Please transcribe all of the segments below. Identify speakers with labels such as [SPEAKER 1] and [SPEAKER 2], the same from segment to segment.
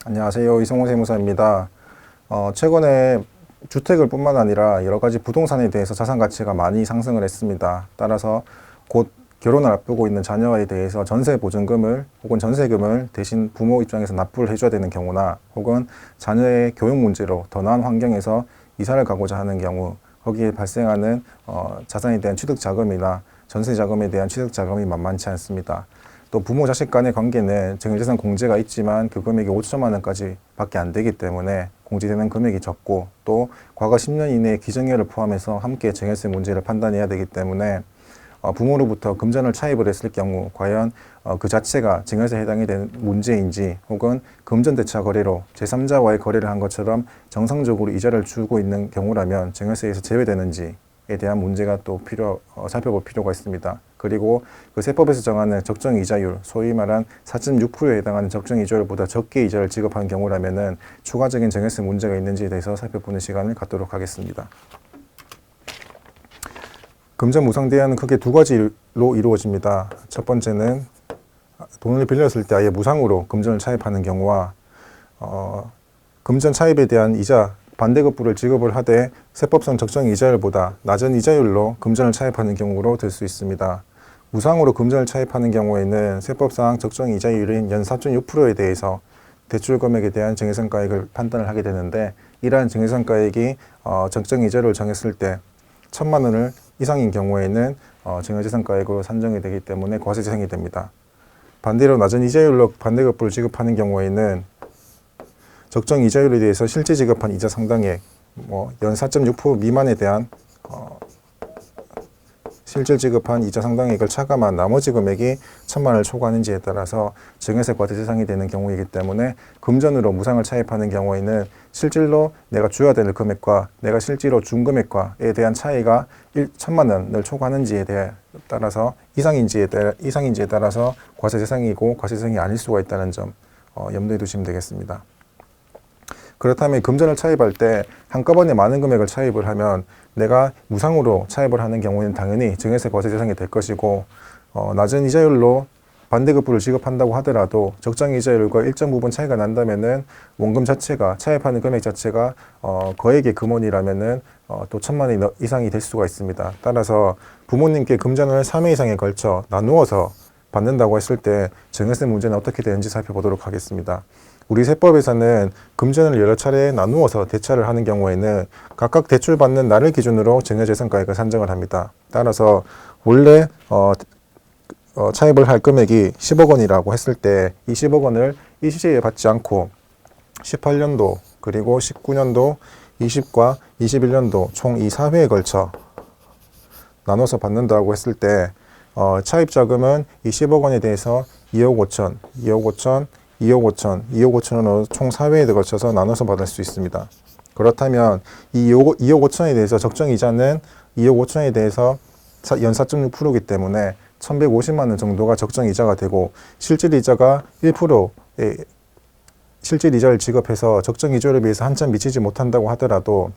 [SPEAKER 1] 안녕하세요. 이성호 세무사입니다. 최근에 주택을 뿐만 아니라 여러 가지 부동산에 대해서 자산 가치가 많이 상승을 했습니다. 따라서 곧 결혼을 앞두고 있는 자녀에 대해서 전세 보증금을 혹은 전세금을 대신 부모 입장에서 납부를 해줘야 되는 경우나 혹은 자녀의 교육 문제로 더 나은 환경에서 이사를 가고자 하는 경우 거기에 발생하는 자산에 대한 취득 자금이나 전세 자금에 대한 취득 자금이 만만치 않습니다. 또 부모 자식 간의 관계는 증여재산 공제가 있지만 그 금액이 5천만 원까지 밖에 안 되기 때문에 공제되는 금액이 적고 또 과거 10년 이내의 기증여를 포함해서 함께 증여세 문제를 판단해야 되기 때문에 부모로부터 금전을 차입을 했을 경우 과연 그 자체가 증여세에 해당이 되는 문제인지 혹은 금전대차 거래로 제3자와의 거래를 한 것처럼 정상적으로 이자를 주고 있는 경우라면 증여세에서 제외되는지에 대한 문제가 또 살펴볼 필요가 있습니다. 그리고 그 세법에서 정하는 적정 이자율, 소위 말한 4.6%에 해당하는 적정 이자율보다 적게 이자를 지급한 경우라면은 추가적인 증여세 문제가 있는지에 대해서 살펴보는 시간을 갖도록 하겠습니다. 금전 무상 대안은 크게 두 가지로 이루어집니다. 첫 번째는 돈을 빌렸을 때 아예 무상으로 금전을 차입하는 경우와 금전 차입에 대한 이자 반대급부를 지급을 하되 세법상 적정 이자율보다 낮은 이자율로 금전을 차입하는 경우로 될 수 있습니다. 무상으로 금전을 차입하는 경우에는 세법상 적정 이자율인 연 4.6%에 대해서 대출 금액에 대한 증여상가액을 판단을 하게 되는데 이러한 증여상가액이 적정 이자율을 정했을 때 1,000만 원을 이상인 경우에는 증여재산가액으로 산정이 되기 때문에 과세 대상이 됩니다. 반대로 낮은 이자율로 반대급부를 지급하는 경우에는 적정 이자율에 대해서 실제 지급한 이자 상당액, 연 4.6% 미만에 대한 실질 지급한 이자 상당액을 차감한 나머지 금액이 1,000만 원을 초과하는지에 따라서 증여세 과세 대상이 되는 경우이기 때문에 금전으로 무상을 차입하는 경우에는 실질로 내가 줘야 되는 금액과 내가 실제로 준 금액과에 대한 차이가 1,000만 원을 초과하는지에 따라서 이상인지에 따라서 과세 대상이고 과세 대상이 아닐 수가 있다는 점 염두에 두시면 되겠습니다. 그렇다면 금전을 차입할 때 한꺼번에 많은 금액을 차입을 하면 내가 무상으로 차입을 하는 경우에는 당연히 증여세 과세 대상이 될 것이고 낮은 이자율로 반대급부를 지급한다고 하더라도 적정 이자율과 일정 부분 차이가 난다면은 원금 자체가 차입하는 금액 자체가 거액의 금원이라면은 또 1,000만 원 이상이 될 수가 있습니다. 따라서 부모님께 금전을 3회 이상에 걸쳐 나누어서 받는다고 했을 때 증여세 문제는 어떻게 되는지 살펴보도록 하겠습니다. 우리 세법에서는 금전을 여러 차례 나누어서 대차를 하는 경우에는 각각 대출받는 날을 기준으로 증여재산가액을 산정을 합니다. 따라서 원래 차입을 할 금액이 10억 원이라고 했을 때 이 10억 원을 일시에 받지 않고 18년도 그리고 19년도 20과 21년도 총 이 4회에 걸쳐 나눠서 받는다고 했을 때 차입 자금은 이 10억 원에 대해서 2억 5천, 2억 5천, 2억 5천, 2억 5천으로 총 4회에 걸쳐서 나눠서 받을 수 있습니다. 그렇다면 이 2억 5천에 대해서 적정 이자는 2억 5천에 대해서 연 4.6%이기 때문에 1,150만 원 정도가 적정 이자가 되고 실질 이자가 1%의 실질 이자를 지급해서 적정 이자율에 비해서 한참 미치지 못한다고 하더라도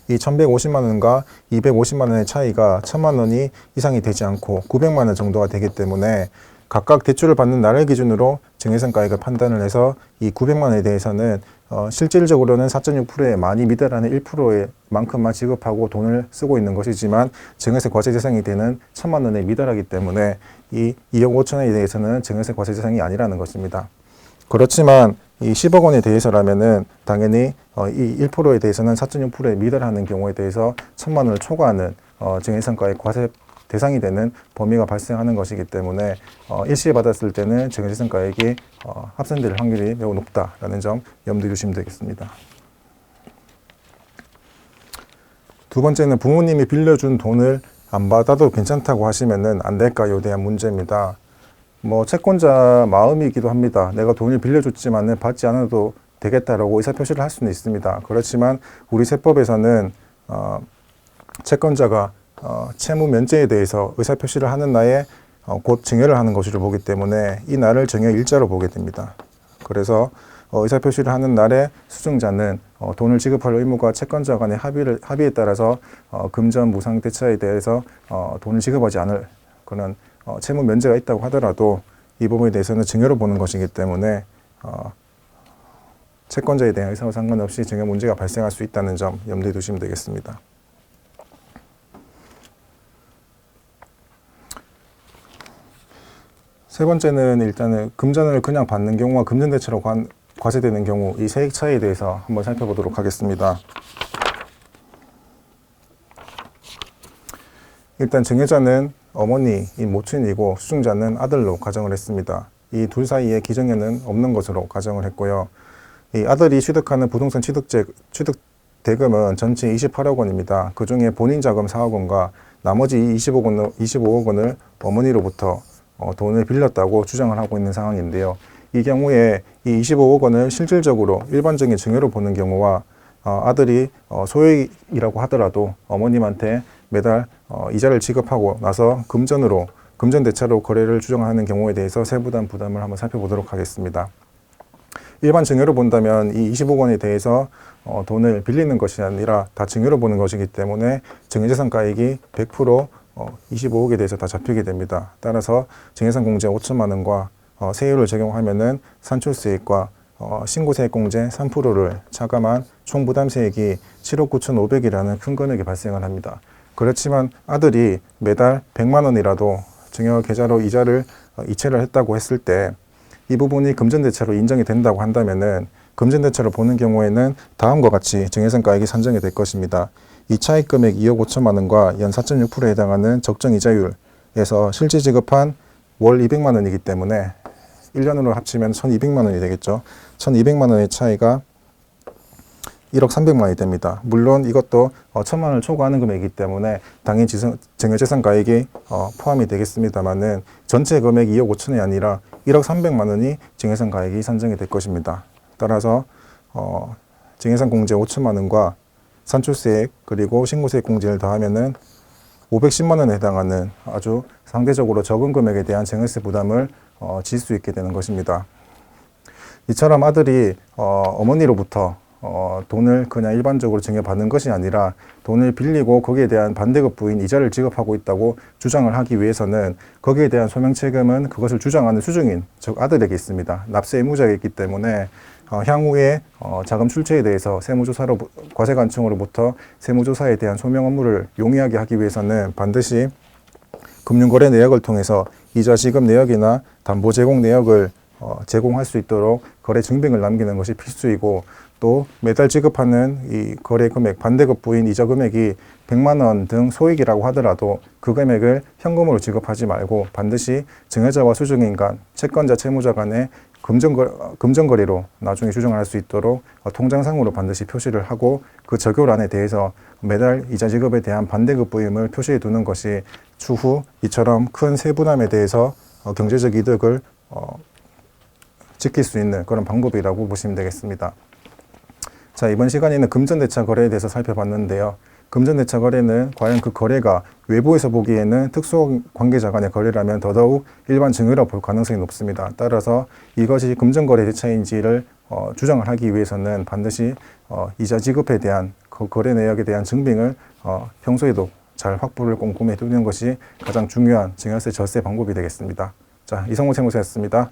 [SPEAKER 1] 이 1,150만 원과 250만 원의 차이가 1,000만 원이 이상이 되지 않고 900만 원 정도가 되기 때문에 각각 대출을 받는 날을 기준으로 증여상가액을 판단을 해서 이 900만 원에 대해서는 실질적으로는 4.6%에 많이 미달하는 1%의 만큼만 지급하고 돈을 쓰고 있는 것이지만 증여세 과세 대상이 되는 1,000만 원에 미달하기 때문에 이 2억 5천에 대해서는 증여세 과세 대상이 아니라는 것입니다. 그렇지만 이 10억 원에 대해서라면은 당연히 이 1%에 대해서는 4.6%에 미달하는 경우에 대해서 1,000만 원을 초과하는 증여상가액 과세 대상이 되는 범위가 발생하는 것이기 때문에 일시에 받았을 때는 증여재산가액이 합산될 확률이 매우 높다라는 점 염두에 두시면 되겠습니다. 두 번째는 부모님이 빌려준 돈을 안 받아도 괜찮다고 하시면은 안 될까요? 대한 문제입니다. 채권자 마음이기도 합니다. 내가 돈을 빌려줬지만은 받지 않아도 되겠다라고 의사표시를 할 수는 있습니다. 그렇지만 우리 세법에서는 채권자가 채무 면제에 대해서 의사표시를 하는 날에 곧 증여를 하는 것으로 보기 때문에 이 날을 증여일자로 보게 됩니다. 그래서 의사표시를 하는 날에 수증자는 돈을 지급할 의무가 채권자 간의 합의에 따라서 금전 무상 대차에 대해서 돈을 지급하지 않을 그런 채무 면제가 있다고 하더라도 이 부분에 대해서는 증여로 보는 것이기 때문에 채권자에 대한 의사와 상관없이 증여 문제가 발생할 수 있다는 점 염두에 두시면 되겠습니다. 세 번째는 일단은 금전을 그냥 받는 경우와 금전대체로 과세되는 경우 이 세액 차이에 대해서 한번 살펴보도록 하겠습니다. 일단 증여자는 어머니인 모친이고 수증자는 아들로 가정을 했습니다. 이 둘 사이에 기정에는 없는 것으로 가정을 했고요. 이 아들이 취득하는 부동산 취득 대금은 전체 28억 원입니다. 그 중에 본인 자금 4억 원과 나머지 25억 원을 어머니로부터 돈을 빌렸다고 주장을 하고 있는 상황인데요. 이 경우에 이 25억 원을 실질적으로 일반적인 증여로 보는 경우와 아들이 소액이라고 하더라도 어머님한테 매달 이자를 지급하고 나서 금전대차로 거래를 주장하는 경우에 대해서 세부담 부담을 한번 살펴보도록 하겠습니다. 일반 증여로 본다면 이 20억 원에 대해서 돈을 빌리는 것이 아니라 다 증여로 보는 것이기 때문에 증여재산가액이 100% 25억에 대해서 다 잡히게 됩니다. 따라서 증여재산공제 5천만 원과 세율을 적용하면은 산출세액과 신고세액공제 3%를 차감한 총부담세액이 7억 9,500이라는 큰 금액이 발생을 합니다. 그렇지만 아들이 매달 100만 원이라도 증여 계좌로 이자를 이체를 했다고 했을 때 이 부분이 금전대체로 인정이 된다고 한다면은 금전대체로 보는 경우에는 다음과 같이 증여재산가액이 산정이 될 것입니다. 이 차익 금액 2억 5천만 원과 연 4.6%에 해당하는 적정 이자율에서 실제 지급한 월 200만 원이기 때문에 1년으로 합치면 1,200만 원이 되겠죠. 1,200만 원의 차이가 1억 300만 원이 됩니다. 물론 이것도 1,000만 원을 초과하는 금액이기 때문에 당연히 증여재산가액이 포함이 되겠습니다만은 전체 금액 2억 5천이 아니라 1억 300만 원이 증여재산가액이 산정이 될 것입니다. 따라서 증여재산공제 5천만 원과 산출세액 그리고 신고세액 공제를 더하면은 510만 원에 해당하는 아주 상대적으로 적은 금액에 대한 증여세 부담을 질 수 있게 되는 것입니다. 이처럼 아들이 어머니로부터 돈을 그냥 일반적으로 증여받는 것이 아니라 돈을 빌리고 거기에 대한 반대급부인 이자를 지급하고 있다고 주장을 하기 위해서는 거기에 대한 소명책임은 그것을 주장하는 수증인, 즉 아들에게 있습니다. 납세 의무자가 있기 때문에 향후에 자금 출처에 대해서 세무조사로 과세관청으로부터 세무조사에 대한 소명 업무를 용이하게 하기 위해서는 반드시 금융거래 내역을 통해서 이자 지급 내역이나 담보 제공 내역을 제공할 수 있도록 거래 증빙을 남기는 것이 필수이고 또 매달 지급하는 이 거래 금액, 반대급부인 이자 금액이 100만 원 등 소액이라고 하더라도 그 금액을 현금으로 지급하지 말고 반드시 증여자와 수증인 간, 채권자, 채무자 간의 금전거래로 나중에 주장할 수 있도록 통장상으로 반드시 표시를 하고 그 적요란에 대해서 매달 이자 지급에 대한 반대급부임을 표시해 두는 것이 추후 이처럼 큰 세부담에 대해서 경제적 이득을 지킬 수 있는 그런 방법이라고 보시면 되겠습니다. 자, 이번 시간에는 금전대차 거래에 대해서 살펴봤는데요. 금전대차 거래는 과연 그 거래가 외부에서 보기에는 특수관계자 간의 거래라면 더더욱 일반 증여라고 볼 가능성이 높습니다. 따라서 이것이 금전거래 대차인지를 주장을 하기 위해서는 반드시 이자 지급에 대한 그 거래 내역에 대한 증빙을 평소에도 잘 확보를 꼼꼼히 해두는 것이 가장 중요한 증여세 절세 방법이 되겠습니다. 자, 이성호 세무사였습니다.